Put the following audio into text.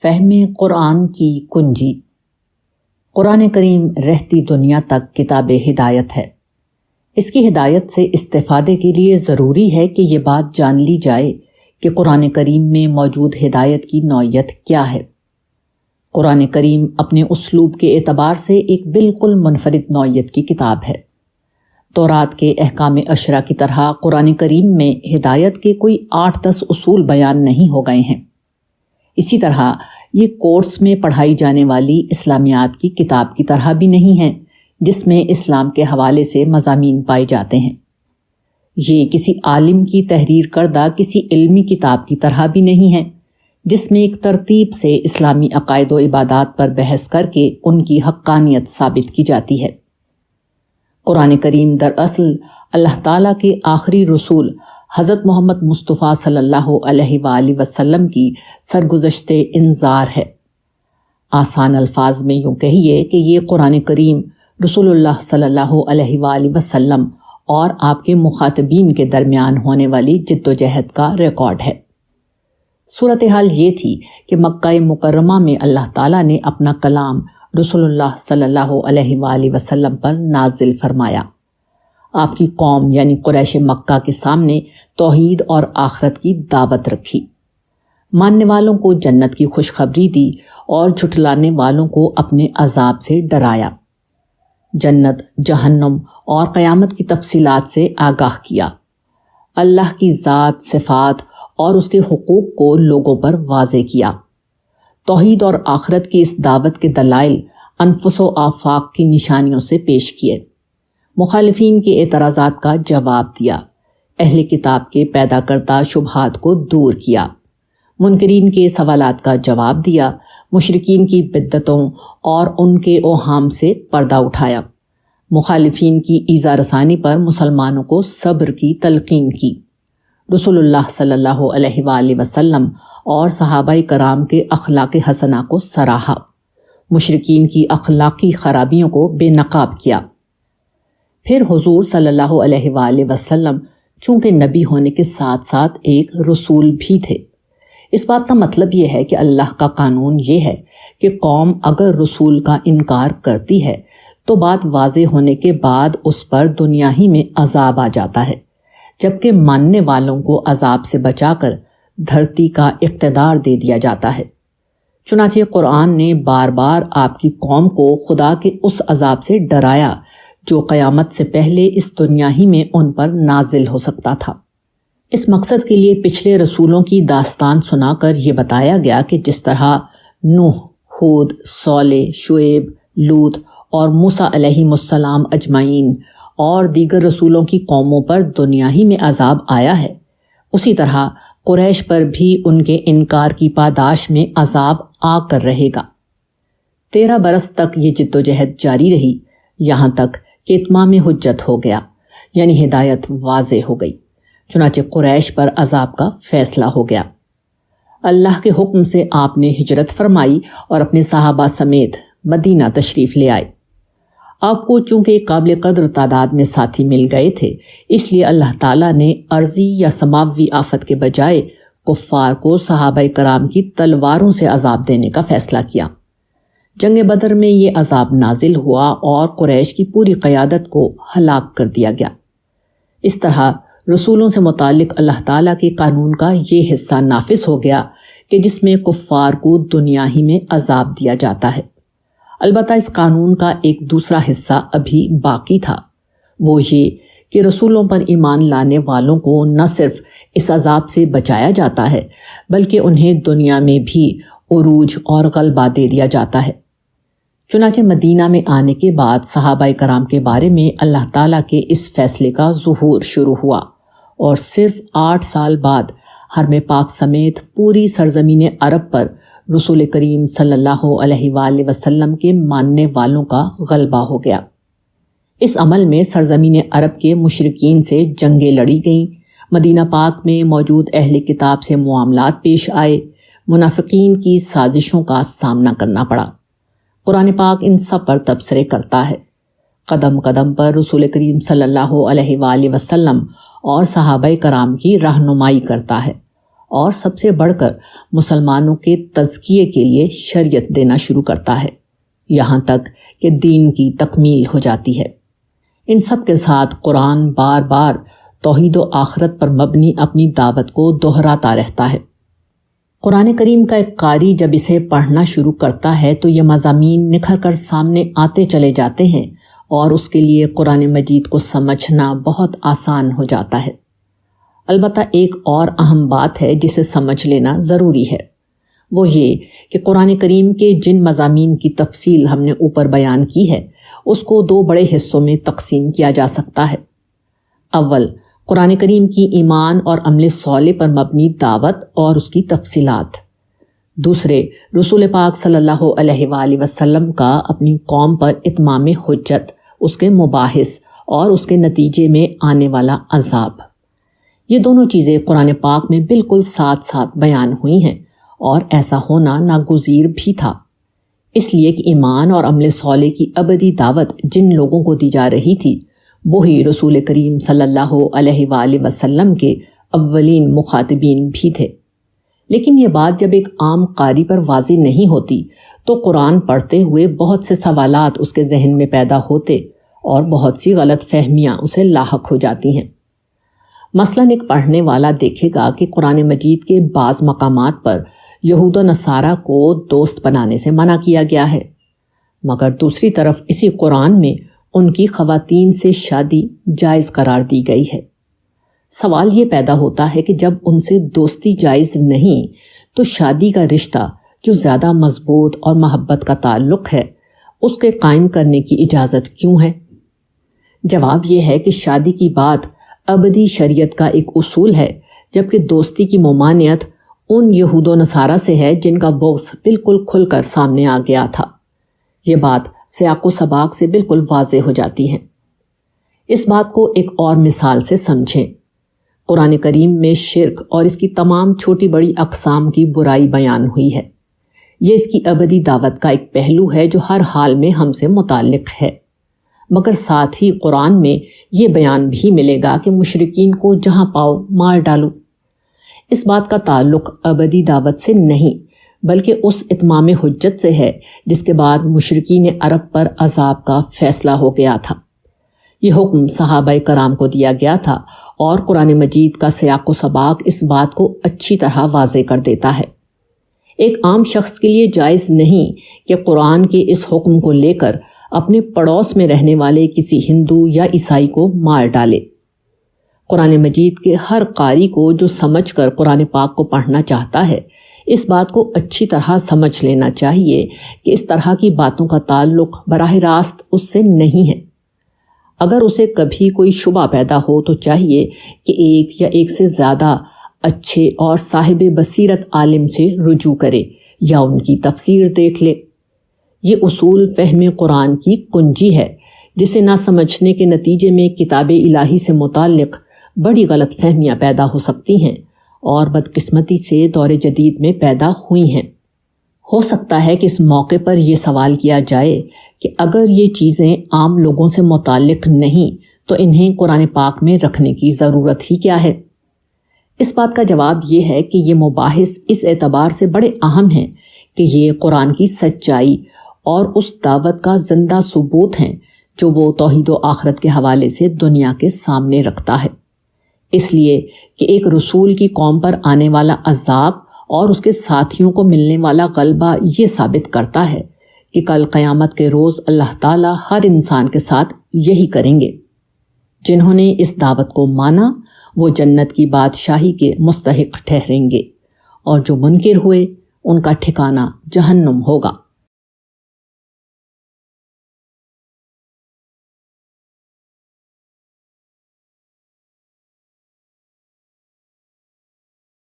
فہم قرآن کی کنجی۔ قرآن کریم رہتی دنیا تک کتاب ہدایت ہے۔ اس کی ہدایت سے استفادے کے لیے ضروری ہے کہ یہ بات جان لی جائے کہ قرآن کریم میں موجود ہدایت کی نوعیت کیا ہے۔ قرآن کریم اپنے اسلوب کے اعتبار سے ایک بالکل منفرد نوعیت کی کتاب ہے۔ تورات کے احکام عشرہ کی طرح قرآن کریم میں ہدایت کے کوئی 8-10 اصول بیان نہیں ہو گئے ہیں۔ اسی طرح یہ کورس میں پڑھائی جانے والی اسلامیات کی کتاب کی طرح بھی نہیں ہے جس میں اسلام کے حوالے سے مضامین پائے جاتے ہیں۔ یہ کسی عالم کی تحریر کردہ کسی علمی کتاب کی طرح بھی نہیں ہے جس میں ایک ترتیب سے اسلامی عقائد و عبادات پر بحث کر کے ان کی حقانیت ثابت کی جاتی ہے۔ قرآن کریم دراصل اللہ تعالیٰ کے آخری رسول حضرت محمد مصطفیٰ صلی اللہ علیہ وآلہ وسلم کی سرگزشت انذار ہے۔ آسان الفاظ میں یوں کہیے کہ یہ قرآن کریم رسول اللہ صلی اللہ علیہ وآلہ وسلم اور آپ کے مخاطبین کے درمیان ہونے والی جد و جہد کا ریکارڈ ہے۔ صورتحال یہ تھی کہ مکہ مکرمہ میں اللہ تعالیٰ نے اپنا کلام رسول اللہ صلی اللہ علیہ وآلہ وسلم پر نازل فرمایا۔ آپ کی قوم یعنی قریش مکہ کے سامنے توحید اور آخرت کی دعوت رکھی، ماننے والوں کو جنت کی خوشخبری دی اور جھٹلانے والوں کو اپنے عذاب سے ڈرایا، جنت، جہنم اور قیامت کی تفصیلات سے آگاہ کیا، اللہ کی ذات، صفات اور اس کے حقوق کو لوگوں پر واضح کیا، توحید اور آخرت کی اس دعوت کے دلائل انفس و آفاق کی نشانیوں سے پیش کیے، مخالفین کے اعتراضات کا جواب دیا، اہل کتاب کے پیدا کردہ شبہات کو دور کیا، منکرین کے سوالات کا جواب دیا، مشرکین کی بدعتوں اور ان کے اوہام سے پردہ اٹھایا، مخالفین کی ایذا رسانی پر مسلمانوں کو صبر کی تلقین کی، رسول اللہ صلی اللہ علیہ وآلہ وسلم اور صحابہ کرام کے اخلاق حسنہ کو سراہا، مشرکین کی اخلاقی خرابیوں کو بے نقاب کیا۔ پھر حضور صلی اللہ علیہ وآلہ وسلم چونکہ نبی ہونے کے ساتھ ساتھ ایک رسول بھی تھے۔ اس بات کا مطلب یہ ہے کہ اللہ کا قانون یہ ہے کہ قوم اگر رسول کا انکار کرتی ہے تو بات واضح ہونے کے بعد اس پر دنیا ہی میں عذاب آ جاتا ہے، جبکہ ماننے والوں کو عذاب سے بچا کر دھرتی کا اقتدار دے دیا جاتا ہے۔ چنانچہ قرآن نے بار بار آپ کی قوم کو خدا کے اس عذاب سے ڈرایا جو قیامت سے پہلے اس دنیا ہی میں ان پر نازل ہو سکتا تھا۔ اس مقصد کے لیے پچھلے رسولوں کی داستان سنا کر یہ بتایا گیا کہ جس طرح نوح، ہود، صالح، شعیب، لوط اور موسیٰ علیہ السلام اجمعین اور دیگر رسولوں کی قوموں پر دنیا ہی میں عذاب آیا ہے، اسی طرح قریش پر بھی ان کے انکار کی پاداش میں عذاب آ کر رہے گا۔ 13 برس تک یہ جد و جہد جاری رہی، یہاں تک کہ اتمام حجت ہو گیا، یعنی ہدایت واضح ہو گئی، چنانچہ قریش پر عذاب کا فیصلہ ہو گیا۔ اللہ کے حکم سے آپ نے ہجرت فرمائی اور اپنے صحابہ سمیت مدینہ تشریف لے آئے۔ آپ کو چونکہ قابل قدر تعداد میں ساتھی مل گئے تھے، اس لیے اللہ تعالیٰ نے عرضی یا سماوی آفت کے بجائے کفار کو صحابہ کرام کی تلواروں سے عذاب دینے کا فیصلہ کیا۔ جنگ بدر میں یہ عذاب نازل ہوا اور قریش کی پوری قیادت کو ہلاک کر دیا گیا۔ اس طرح رسولوں سے متعلق اللہ تعالیٰ کے قانون کا یہ حصہ نافذ ہو گیا کہ جس میں کفار کو دنیا ہی میں عذاب دیا جاتا ہے۔ البتہ اس قانون کا ایک دوسرا حصہ ابھی باقی تھا، وہ یہ کہ رسولوں پر ایمان لانے والوں کو نہ صرف اس عذاب سے بچایا جاتا ہے بلکہ انہیں دنیا میں بھی عروج اور غلبہ دے دیا جاتا ہے۔ چنانچہ مدینہ میں آنے کے بعد صحابہ کرام کے بارے میں اللہ تعالیٰ کے اس فیصلے کا ظہور شروع ہوا اور صرف 8 سال بعد حرم پاک سمیت پوری سرزمین عرب پر رسول کریم صلی اللہ علیہ وآلہ وسلم کے ماننے والوں کا غلبہ ہو گیا۔ اس عمل میں سرزمین عرب کے مشرکین سے جنگیں لڑی گئیں، مدینہ پاک میں موجود اہل کتاب سے معاملات پیش آئے، منافقین کی سازشوں کا سامنا کرنا پڑا۔ قرآن پاک ان سب پر تبصرے کرتا ہے، قدم قدم پر رسول کریم صلی اللہ علیہ وآلہ وسلم اور صحابہ کرام کی رہنمائی کرتا ہے اور سب سے بڑھ کر مسلمانوں کے تزکیے کے لیے شریعت دینا شروع کرتا ہے، یہاں تک کہ دین کی تکمیل ہو جاتی ہے۔ ان سب کے ساتھ قرآن بار بار توحید و آخرت پر مبنی اپنی دعوت کو دہراتا رہتا ہے۔ قرآن کریم کا ایک قاری جب اسے پڑھنا شروع کرتا ہے تو یہ مضامین نکھر کر سامنے آتے چلے جاتے ہیں اور اس کے لیے قرآن مجید کو سمجھنا بہت آسان ہو جاتا ہے۔ البتہ ایک اور اہم بات ہے جسے سمجھ لینا ضروری ہے، وہ یہ کہ قرآن کریم کے جن مضامین کی تفصیل ہم نے اوپر بیان کی ہے اس کو دو بڑے حصوں میں تقسیم کیا جا سکتا ہے۔ اول، قرآن کریم کی ایمان اور عمل صالح پر مبنی دعوت اور اس کی تفصیلات۔ دوسرے، رسول پاک صلی اللہ علیہ وآلہ وسلم کا اپنی قوم پر اتمام حجت، اس کے مباحث اور اس کے نتیجے میں آنے والا عذاب۔ یہ دونوں چیزیں قرآن پاک میں بالکل ساتھ ساتھ بیان ہوئی ہیں اور ایسا ہونا ناگزیر بھی تھا، اس لیے کہ ایمان اور عمل صالح کی ابدی دعوت جن لوگوں کو دی جا رہی تھی وہی رسول کریم صلی اللہ علیہ وآلہ وسلم کے اولین مخاطبین بھی تھے۔ لیکن یہ بات جب ایک عام قاری پر واضح نہیں ہوتی تو قرآن پڑھتے ہوئے بہت سے سوالات اس کے ذہن میں پیدا ہوتے اور بہت سی غلط فہمیاں اسے لاحق ہو جاتی ہیں۔ مثلاً ایک پڑھنے والا دیکھے گا کہ قرآن مجید کے بعض مقامات پر یہود و نصارہ کو دوست بنانے سے منع کیا گیا ہے، مگر دوسری طرف اسی قرآن میں ان کی خواتین سے شادی جائز قرار دی گئی ہے۔ سوال یہ پیدا ہوتا ہے کہ جب ان سے دوستی جائز نہیں تو شادی کا رشتہ جو زیادہ مضبوط اور محبت کا تعلق ہے اس کے قائم کرنے کی اجازت کیوں ہے؟ جواب یہ ہے کہ شادی کی بات ابدی شریعت کا ایک اصول ہے، جبکہ دوستی کی ممانعت ان یہود و نصارہ سے ہے جن کا بغض بالکل کھل کر سامنے آ گیا تھا۔ یہ بات سیاق و سباق سے بالکل واضح ہو جاتی ہے۔ اس بات کو ایک اور مثال سے سمجھیں۔ قرآن کریم میں شرک اور اس کی تمام چھوٹی بڑی اقسام کی برائی بیان ہوئی ہے۔ یہ اس کی ابدی دعوت کا ایک پہلو ہے جو ہر حال میں ہم سے متعلق ہے، مگر ساتھ ہی قرآن میں یہ بیان بھی ملے گا کہ مشرکین کو جہاں پاؤ مار ڈالو۔ اس بات کا تعلق ابدی دعوت سے نہیں بلکہ اس اتمام حجت سے ہے جس کے بعد مشرکین عرب پر عذاب کا فیصلہ ہو گیا تھا۔ یہ حکم صحابہ کرام کو دیا گیا تھا اور قرآن مجید کا سیاق و سباق اس بات کو اچھی طرح واضح کر دیتا ہے۔ ایک عام شخص کے لیے جائز نہیں کہ قرآن کے اس حکم کو لے کر اپنے پڑوس میں رہنے والے کسی ہندو یا عیسائی کو مار ڈالے۔ قرآن مجید کے ہر قاری کو جو سمجھ کر قرآن پاک کو پڑھنا چاہتا ہے اس بات کو اچھی طرح سمجھ لینا چاہیے کہ اس طرح کی باتوں کا تعلق براہ راست اس سے نہیں ہے۔ اگر اسے کبھی کوئی شبہ پیدا ہو تو چاہیے کہ ایک یا ایک سے زیادہ اچھے اور صاحب بصیرت عالم سے رجوع کرے یا ان کی تفسیر دیکھ لے۔ یہ اصول فہم قرآن کی کنجی ہے جسے نہ سمجھنے کے نتیجے میں کتاب الہی سے متعلق بڑی غلط فہمیاں پیدا ہو سکتی ہیں اور بدقسمتی سے دور جدید میں پیدا ہوئی ہیں۔ ہو سکتا ہے کہ اس موقع پر یہ سوال کیا جائے کہ اگر یہ چیزیں عام لوگوں سے متعلق نہیں تو انہیں قرآن پاک میں رکھنے کی ضرورت ہی کیا ہے؟ اس بات کا جواب یہ ہے کہ یہ مباحث اس اعتبار سے بڑے اہم ہیں کہ یہ قرآن کی سچائی اور اس دعوت کا زندہ ثبوت ہیں جو وہ توحید و آخرت کے حوالے سے دنیا کے سامنے رکھتا ہے۔ اس لیے کہ ایک رسول کی قوم پر آنے والا عذاب اور اس کے ساتھیوں کو ملنے والا غلبہ یہ ثابت کرتا ہے کہ کل قیامت کے روز اللہ تعالیٰ ہر انسان کے ساتھ یہی کریں گے۔ جنہوں نے اس دعوت کو مانا وہ جنت کی بادشاہی کے مستحق ٹھہریں گے، اور جو منکر ہوئے ان کا ٹھکانہ جہنم ہوگا۔